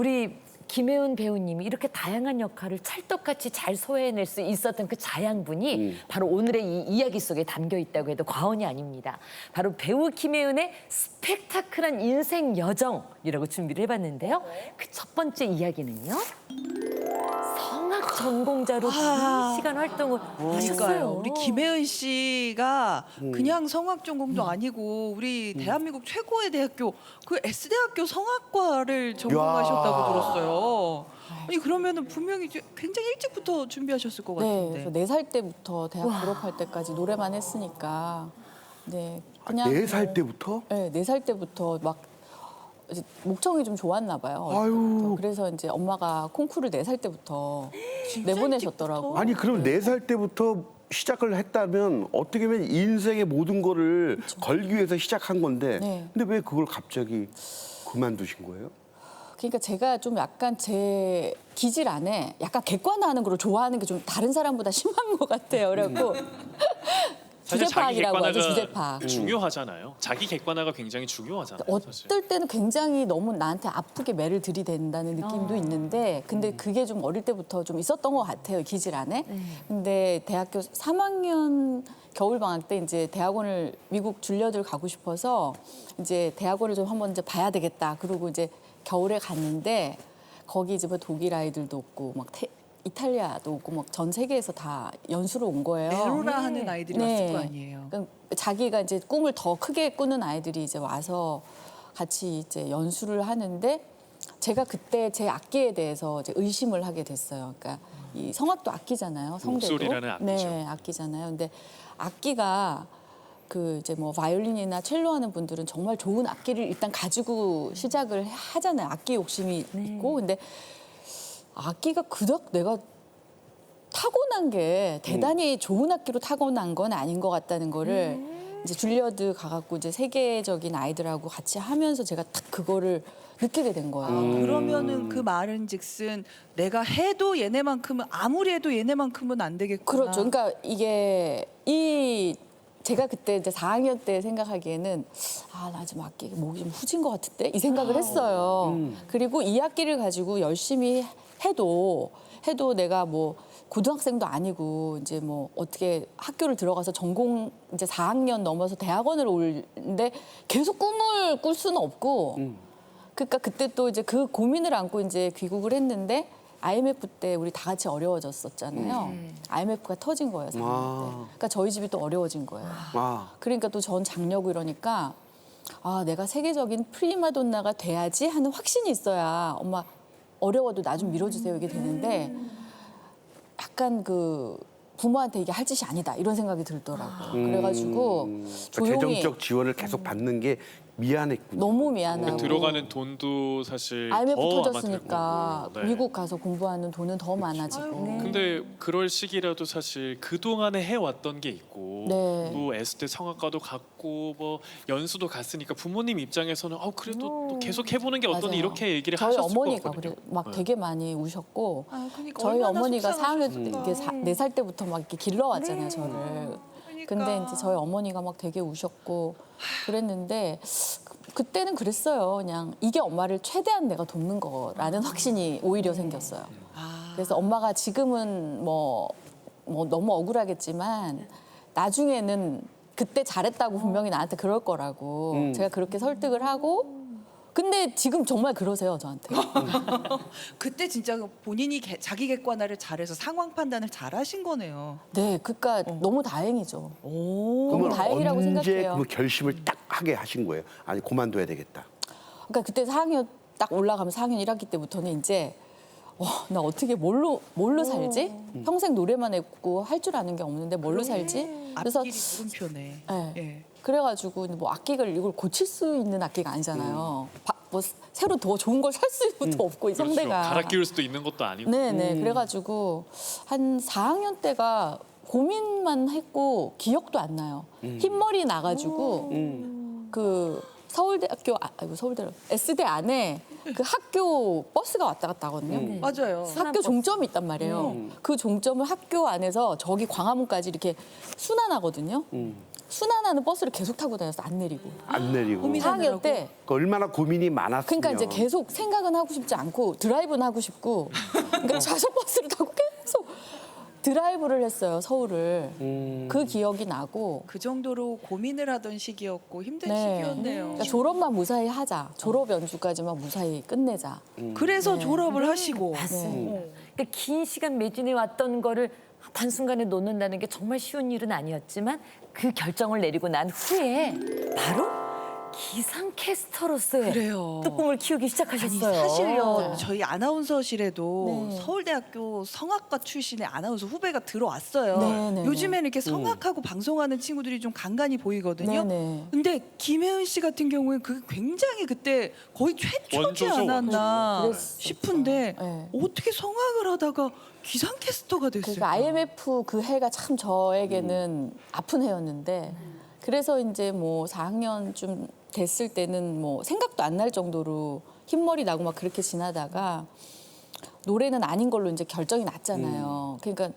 우리 김혜은 배우님이 이렇게 다양한 역할을 찰떡같이 잘 소화해낼 수 있었던 그 자양분이 바로 오늘의 이 이야기 속에 담겨 있다고 해도 과언이 아닙니다. 바로 배우 김혜은의 스펙타클한 인생 여정이라고 준비를 해봤는데요. 그 첫 번째 이야기는요. 성악 전공자로 긴 시간 활동을 하셨어요. 우리 김혜은 씨가 그냥 성악 전공도 아니고 우리 대한민국 최고의 대학교 그 S대학교 성악과를 전공하셨다고 들었어요. 아니 그러면은 분명히 굉장히 일찍부터 준비하셨을 것 네, 같은데. 그래서 4살 때부터 대학 졸업할 때까지 노래만 했으니까 네 그냥 4살 때부터? 네, 4살 때부터 막 이제 목청이 좀 좋았나 봐요. 아유. 그래서 이제 엄마가 콩쿠르를 4살 때부터 내보내셨더라고요. 아니 그럼 4살 때부터 시작을 했다면 어떻게 보면 인생의 모든 거를 걸기 위해서 시작한 건데 네. 근데 왜 그걸 갑자기 그만두신 거예요? 그러니까 제가 좀 약간 제 기질 안에 약간 객관화하는 걸 좋아하는 게 좀 다른 사람보다 심한 것 같아요. 그래갖고 사실 자기 주제파악이라고 하죠. 객관화가 주제파악. 중요하잖아요. 자기 객관화가 굉장히 중요하잖아요. 사실. 어떨 때는 굉장히 너무 나한테 아프게 매를 들이댄다는 느낌도 있는데 근데 그게 좀 어릴 때부터 좀 있었던 것 같아요. 기질 안에. 근데 대학교 3학년 겨울방학 때 이제 대학원을 미국 줄려들 가고 싶어서 이제 대학원을 좀 한번 이제 봐야 되겠다. 그러고 이제 겨울에 갔는데 거기 이제 뭐 독일 아이들도 없고 막 이탈리아도 없고 막 전 세계에서 다 연수로 온 거예요. 에로라 하는 아이들이 왔을 거 아니에요. 그러니까 자기가 이제 꿈을 더 크게 꾸는 아이들이 이제 와서 같이 이제 연수를 하는데 제가 그때 제 악기에 대해서 이제 의심을 하게 됐어요. 그러니까 이 성악도 악기잖아요. 성대도. 목소리라는 악기죠. 네, 악기잖아요. 근데 악기가 그 이제 뭐 바이올린이나 첼로 하는 분들은 정말 좋은 악기를 일단 가지고 시작을 하잖아요. 악기 욕심이 있고. 근데 악기가 그닥 내가 타고난 게 대단히 좋은 악기로 타고난 건 아닌 것 같다는 거를 이제 줄리어드 가갖고 이제 세계적인 아이들하고 같이 하면서 제가 딱 그거를 느끼게 된 거예요. 그러면은 그 말은즉슨 내가 해도 얘네만큼은 아무리 해도 얘네만큼은 안 되겠구나. 그렇죠. 그러니까 이게 제가 그때 이제 4학년 때 생각하기에는 나 좀 악기 목이 좀 후진 것 같은데 이 생각을 했어요. 그리고 이 악기를 가지고 열심히 해도 내가 뭐 고등학생도 아니고 이제 뭐 어떻게 학교를 들어가서 전공 이제 4학년 넘어서 대학원을 오는데 계속 꿈을 꿀 수는 없고 그러니까 그때 또 이제 그 고민을 안고 이제 귀국을 했는데 IMF 때 우리 다 같이 어려워졌었잖아요. IMF가 터진 거예요, 4학년 때. 그러니까 저희 집이 또 어려워진 거예요. 그러니까 또 전 장녀고 이러니까 내가 세계적인 프리마돈나가 돼야지 하는 확신이 있어야 엄마 어려워도 나 좀 밀어주세요 이게 되는데 약간 그 부모한테 이게 할 짓이 아니다 이런 생각이 들더라고요. 그래가지고 조용히 재정적 지원을 계속 받는 게 미안했군요. 너무 미안하고 그러니까 들어가는 돈도 사실 IMF 더 아마 터졌으니까 들 거고. 네. 미국 가서 공부하는 돈은 더 많아지고 근데 그럴 시기라도 사실 그 동안에 해왔던 게 있고 네. 또 S대 성악과도 갔고 뭐 연수도 갔으니까 부모님 입장에서는 그래도 또 계속 해보는 게 어떠니 맞아요. 이렇게 얘기를 저희 하셨을 어머니가 것 같거든요. 그래 막 네. 되게 많이 우셨고 그러니까 저희 얼마나 어머니가 4학년 때 속상하셨을까. 이게 4살 때부터 막 이렇게 길러왔잖아요 저를. 그러니까. 근데 이제 저희 어머니가 막 되게 우셨고 그랬는데 그때는 그랬어요. 그냥 이게 엄마를 최대한 내가 돕는 거라는 확신이 오히려 생겼어요. 그래서 엄마가 지금은 뭐 너무 억울하겠지만 나중에는 그때 잘했다고 분명히 나한테 그럴 거라고 제가 그렇게 설득을 하고 근데 지금 정말 그러세요 저한테. 그때 진짜 본인이 자기 객관화를 잘해서 상황 판단을 잘하신 거네요. 네, 그러니까 너무 다행이죠. 너무 그러면 다행이라고 언제 생각해요. 그 결심을 딱 하게 하신 거예요? 아니 그만둬야 되겠다. 그러니까 그때 4학년 딱 올라가면 4학년 1학기 때부터는 이제 나 어떻게 뭘로 살지? 평생 노래만 했고 할 줄 아는 게 없는데 뭘로 살지? 그래서 앞길이 물음표네. 네. 예. 그래가지고 뭐 악기를 이걸 고칠 수 있는 악기가 아니잖아요. 뭐 새로 더 좋은 걸 살 수도 없고 이 그렇죠. 성대가. 갈아 끼울 수도 있는 것도 아니고. 네네. 그래가지고 한 4학년 때가 고민만 했고 기억도 안 나요. 흰머리 나가지고 그 서울대학교 S대 안에 그 학교 버스가 왔다 갔다 하거든요. 맞아요. 학교 종점이 있단 말이에요. 그 종점을 학교 안에서 저기 광화문까지 이렇게 순환하거든요. 순환하는 버스를 계속 타고 다녔어. 안 내리고. 안 내리고. 고민- 4학년 때 그 얼마나 고민이 많았으면. 그러니까 이제 계속 생각은 하고 싶지 않고 드라이브는 하고 싶고 그러니까 좌석 버스를 타고 계속 드라이브를 했어요. 서울을. 그 기억이 나고 그 정도로 고민을 하던 시기였고 힘든 네. 시기였네요. 그러니까 졸업만 무사히 하자. 졸업 연주까지만 무사히 끝내자. 그래서 졸업을 하시고 맞습니다. 그러니까 긴 시간 매진해 왔던 거를 단순간에 놓는다는 게 정말 쉬운 일은 아니었지만 그 결정을 내리고 난 후에 바로 기상캐스터로서의 그래요. 또 꿈을 키우기 아니 시작하셨어요. 사실요 저희 아나운서실에도 네. 서울대학교 성악과 출신의 아나운서 후배가 들어왔어요. 네, 네, 요즘에는 이렇게 성악하고 방송하는 친구들이 좀 간간히 보이거든요. 네, 네. 근데 김혜은 씨 같은 경우는 그 굉장히 그때 거의 최초지 원조죠, 않았나 원조. 싶은데 네. 어떻게 성악을 하다가 기상캐스터가 됐을까? 그러니까 IMF 그 해가 참 저에게는 아픈 해였는데 그래서 이제 뭐 4학년쯤 됐을 때는 뭐 생각도 안 날 정도로 흰머리 나고 막 그렇게 지나다가 노래는 아닌 걸로 이제 결정이 났잖아요. 그러니까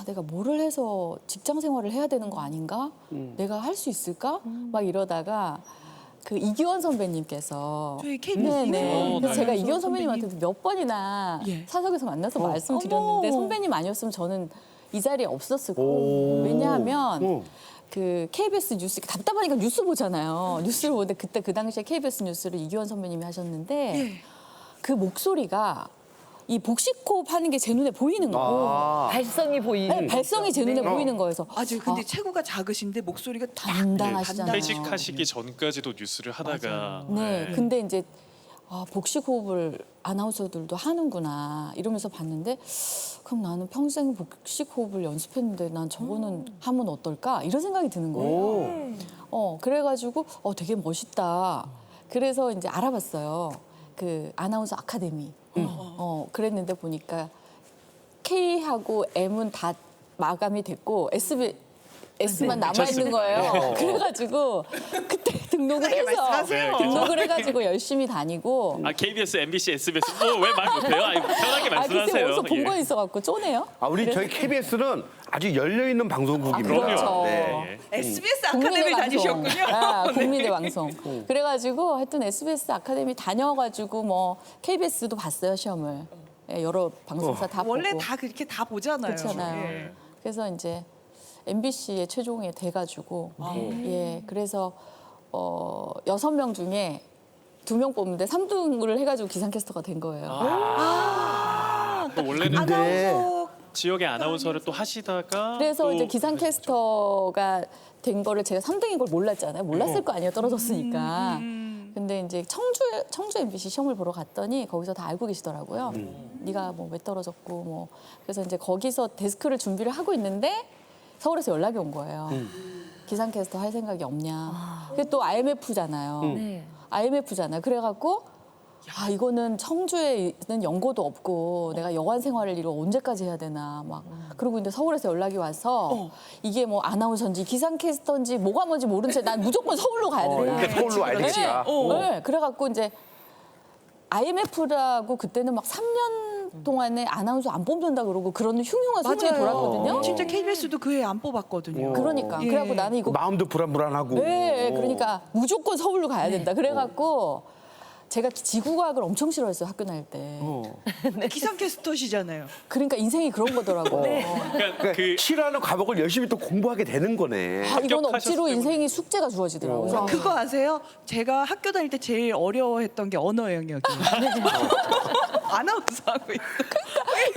내가 뭐를 해서 직장 생활을 해야 되는 거 아닌가? 내가 할 수 있을까? 막 이러다가 그 이기원 선배님께서 저희 KBS 네네. 그래서 제가 이기원 선배님. 선배님한테 몇 번이나 예. 사석에서 만나서 말씀드렸는데 어머. 선배님 아니었으면 저는 이 자리에 없었을 오. 거예요. 왜냐하면 어. 그 KBS 뉴스 답답하니까 뉴스 보잖아요. 뉴스를 보는데 그때 그 당시에 KBS 뉴스를 이기원 선배님이 하셨는데 예. 그 목소리가 이 복식호흡 하는 게 제 눈에 보이는 거예요. 아. 발성이 보이는 네, 발성이 제 눈에 보이는 거여서 아주 근데 체구가 작으신데 목소리가 단단하시잖아요. 퇴직하시기 전까지도 뉴스를 하다가 네, 근데 이제 복식호흡을 아나운서들도 하는구나 이러면서 봤는데 그럼 나는 평생 복식호흡을 연습했는데 난 저거는 하면 어떨까 이런 생각이 드는 거예요. 그래가지고 되게 멋있다. 그래서 이제 알아봤어요. 그 아나운서 아카데미. 그랬는데 보니까 K하고 M은 다 마감이 됐고 S만 남아 있는 거예요. 그래가지고 그때 등록을 해서 네, 등록을 해가지고 열심히 다니고. KBS, MBC, SBS 왜 말 못해요? 아니, 편하게 글쎄 말씀하세요. 어디서 본 예. 거 있어가지고 쪼네요. 우리 저희 KBS는 아주 열려 있는 방송국입니다. 그렇죠. 네. SBS 국민의 아카데미 방송. 다니셨군요. 국민의 방송. 그래가지고 하여튼 SBS 아카데미 다녀가지고 뭐 KBS도 봤어요 시험을. 예, 여러 방송사 다 원래 보고. 다 그렇게 다 보잖아요. 그렇잖아요. 예. 그래서 이제 MBC에 최종에 돼가지고 예 그래서 6명 중에 2명 뽑는데 3등을 해가지고 기상캐스터가 된 거예요. 또 원래는 근데 아나운서 지역의 아나운서를 또 하시다가 그래서 또 이제 기상캐스터가 된 거를 제가 3등인 걸 몰랐잖아요. 몰랐을 거 아니에요. 떨어졌으니까. 근데 이제 청주 MBC 시험을 보러 갔더니 거기서 다 알고 계시더라고요. 네가 뭐 왜 떨어졌고 뭐 그래서 이제 거기서 데스크를 준비를 하고 있는데 서울에서 연락이 온 거예요. 기상캐스터 할 생각이 없냐. 그게 또 IMF잖아요. 네. IMF잖아요. 그래갖고 이거는 청주에 있는 연고도 없고 내가 여관 생활을 이거 언제까지 해야 되나 막 그러고 있는데 서울에서 연락이 와서 이게 뭐 아나운서인지 기상캐스터인지 뭐가 뭔지 모른 채 난 무조건 서울로 가야 된다. 이렇게 서울로 와야 되겠다. 네, 그래갖고 이제 IMF라고 그때는 막 3년 동안에 아나운서 안 뽑는다 그러고 그런 흉흉한 소문이 돌았거든요. 진짜 KBS도 그 해 안 뽑았거든요. 그러니까 예. 그래갖고 나는 이거 마음도 불안불안하고. 네, 그러니까 무조건 서울로 가야 된다. 그래갖고 제가 지구과학을 엄청 싫어했어요 학교 다닐 때. 기상캐스터시잖아요. 그러니까 인생이 그런 거더라고요. 그러니까 그 싫어하는 과목을 열심히 또 공부하게 되는 거네. 이건 억지로 합격하셨을 인생이 숙제가 주어지더라고요. 그래서 그거 아세요? 제가 학교 다닐 때 제일 어려워했던 게 언어 영역이에요. 아나운서 하고 있어.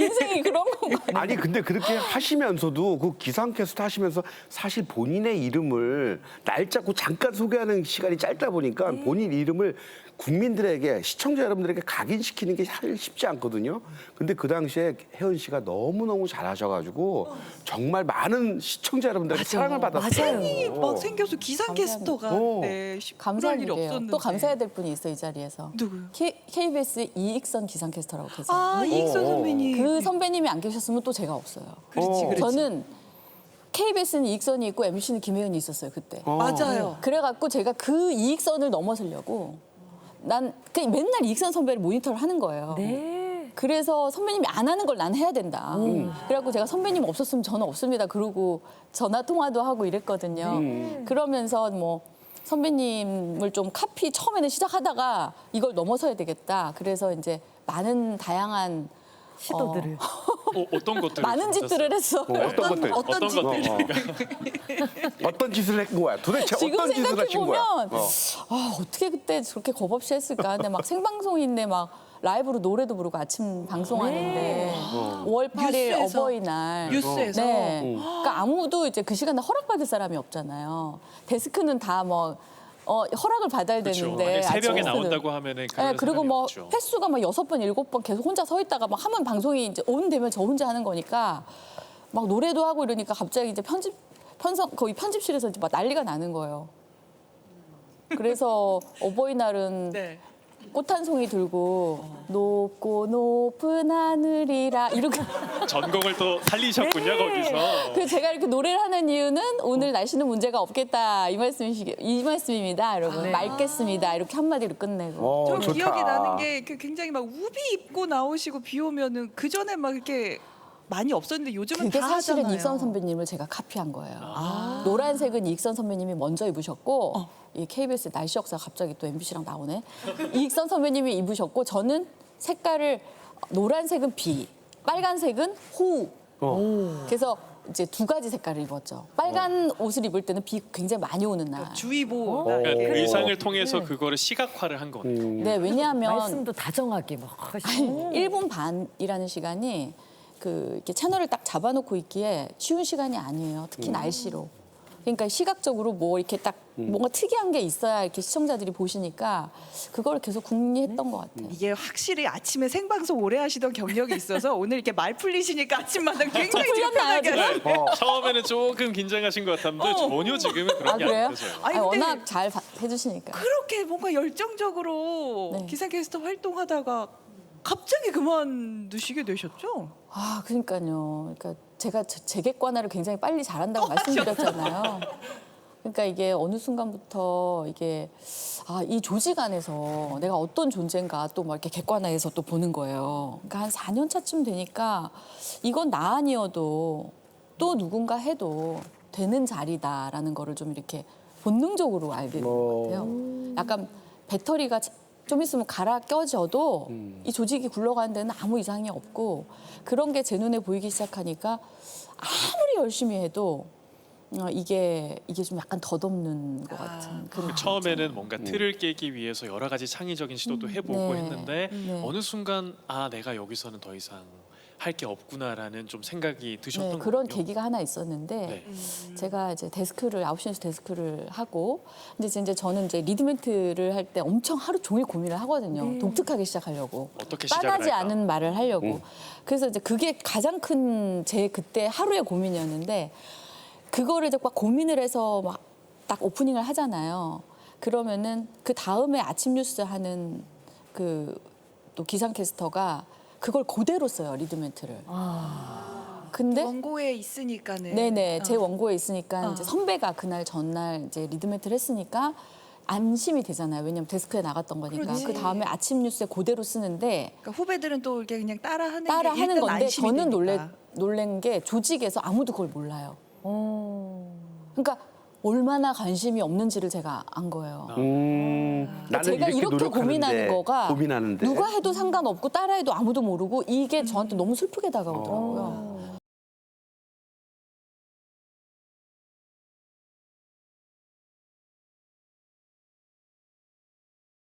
인생이 그런 건가요? 아니 근데 그렇게 하시면서도 그 기상캐스터 하시면서 사실 본인의 이름을 날 잡고 잠깐 소개하는 시간이 짧다 보니까 본인 이름을 국민들에게 시청자 여러분들에게 각인시키는 게 사실 쉽지 않거든요. 근데 그 당시에 혜은 씨가 너무너무 잘하셔가지고 정말 많은 시청자 여러분들에게 사랑을 받았어요. 팬이 막 생겨서 기상캐스터가 감사합니다. 네, 그럴 감사한 일이 일이에요. 없었는데. 또 감사해야 될 분이 있어요 이 자리에서. 누구요? KBS 이익선 기상캐스터라고 계세요. 이익선 선배님. 그 선배님이 안 계셨으면 또 제가 없어요. 그렇지. 저는 KBS는 이익선이 있고 MBC는 김혜은이 있었어요 그때. 맞아요. 그래갖고 제가 그 이익선을 넘어서려고 난 그냥 맨날 이익선 선배를 모니터를 하는 거예요. 네. 그래서 선배님이 안 하는 걸 난 해야 된다. 그래갖고 제가 선배님 없었으면 저는 없습니다. 그러고 전화 통화도 하고 이랬거든요. 그러면서 뭐 선배님을 좀 카피 처음에는 시작하다가 이걸 넘어서야 되겠다. 그래서 이제 많은 다양한 시도들을. 어떤 것들 많은 짓들을 했어요. 어떤 것들? 어떤 것들? 어떤 짓을 했는 거야? 도대체 지금 어떤 짓을 하신 거야? 생각해보면 어떻게 그때 저렇게 겁 없이 했을까. 근데 막 생방송인데 막 라이브로 노래도 부르고 아침 방송하는데 5월 8일 뉴스에서. 어버이날 뉴스에서. 네. 그러니까 아무도 이제 그 시간에 허락받을 사람이 없잖아요. 데스크는 다 뭐 허락을 받아야 그렇죠. 되는데 만약 새벽에 아침 나온다고 하면은 네, 그리고 뭐 없죠. 횟수가 막 6번, 7번 계속 혼자 서 있다가 막 하면 방송이 이제 온 되면 저 혼자 하는 거니까 막 노래도 하고 이러니까 갑자기 이제 거의 편집실에서 이제 막 난리가 나는 거예요. 그래서 어버이날은 네. 꽃 한 송이 들고 높고 높은 하늘이라 이렇게 전공을 또 살리셨군요 거기서. 그 제가 이렇게 노래를 하는 이유는 오늘 날씨는 문제가 없겠다 이 말씀입니다. 여러분 맑겠습니다. 이렇게 한마디로 끝내고. 저 좋다. 기억이 나는 게 굉장히 막 우비 입고 나오시고 비 오면은 그 전에 막 이렇게 많이 없었는데 요즘은 그게 다 사실은 하잖아요. 이익선 선배님을 제가 카피한 거예요. 노란색은 이익선 선배님이 먼저 입으셨고 이 KBS 날씨 역사 갑자기 또 MBC랑 나오네. 이익선 선배님이 입으셨고 저는 색깔을 노란색은 비, 빨간색은 호우. 그래서 이제 두 가지 색깔을 입었죠. 빨간 옷을 입을 때는 비 굉장히 많이 오는 날. 주의보. 그러니까 이렇게. 의상을 통해서 그거를 시각화를 한 거네요. 네, 왜냐하면 말씀도 다정하게 막 하시고. 1분 반이라는 시간이 그 이렇게 채널을 딱 잡아놓고 있기에 쉬운 시간이 아니에요. 특히 날씨로. 그러니까 시각적으로 뭐 이렇게 딱 뭔가 특이한 게 있어야 이렇게 시청자들이 보시니까 그걸 계속 궁리했던 것 같아요. 이게 확실히 아침에 생방송 오래 하시던 경력이 있어서 오늘 이렇게 말 풀리시니까 아침마다 굉장히 풀렸나요, 불편하게 지금? 하시고. 처음에는 조금 긴장하신 것 같았는데 전혀 지금은 그런 아 게 안 그래요? 되세요. 아니, 아니, 근데- 워낙 잘 해주시니까. 그렇게 뭔가 열정적으로 네. 기상캐스터 활동하다가 갑자기 그만두시게 되셨죠? 아 그러니까요. 그러니까 제가 재객관화를 굉장히 빨리 잘한다고 말씀드렸잖아요. 그러니까 이게 어느 순간부터 이게 이 조직 안에서 내가 어떤 존재인가 또 막 이렇게 객관화해서 또 보는 거예요. 그러니까 한 4년 차쯤 되니까 이건 나 아니어도 또 누군가 해도 되는 자리다라는 거를 좀 이렇게 본능적으로 알게 된 것 같아요. 약간 배터리가 좀 있으면 갈아 껴져도 이 조직이 굴러가는 데는 아무 이상이 없고 그런 게 제 눈에 보이기 시작하니까 아무리 열심히 해도 이게 좀 약간 덧없는 것 같은 그런 처음에는 뭔가 틀을 깨기 위해서 여러 가지 창의적인 시도도 해보고 네. 했는데 네. 어느 순간 내가 여기서는 더 이상 할 게 없구나라는 좀 생각이 드셨던 네, 그런 거군요. 계기가 하나 있었는데 네. 제가 이제 데스크를 9시 뉴스 데스크를 하고 근데 이제 저는 이제 리드멘트를 할 때 엄청 하루 종일 고민을 하거든요. 독특하게 시작하려고. 어떻게 시작을 빤하지 할까? 않은 말을 하려고. 그래서 이제 그게 가장 큰 제 그때 하루의 고민이었는데 그거를 이제 막 고민을 해서 막 딱 오프닝을 하잖아요. 그러면은 그 다음에 아침 뉴스 하는 그 또 기상캐스터가 그걸 그대로 써요 리드멘트를. 근데 원고에 있으니까는. 네네 제 원고에 있으니까 이제 선배가 그날 전날 이제 리드멘트를 했으니까 안심이 되잖아요. 왜냐면 데스크에 나갔던 거니까. 그렇지. 그 다음에 아침 뉴스에 그대로 쓰는데 그러니까 후배들은 또 이렇게 그냥 따라하는 게 따라 하는 일단 건데 안심이 저는 되니까. 놀란 게 조직에서 아무도 그걸 몰라요. 그러니까 얼마나 관심이 없는지를 제가 안 거예요. 나는 제가 이렇게 노력하는데, 고민하는 거가 고민하는데. 누가 해도 상관없고 따라해도 아무도 모르고 이게 저한테 너무 슬프게 다가오더라고요.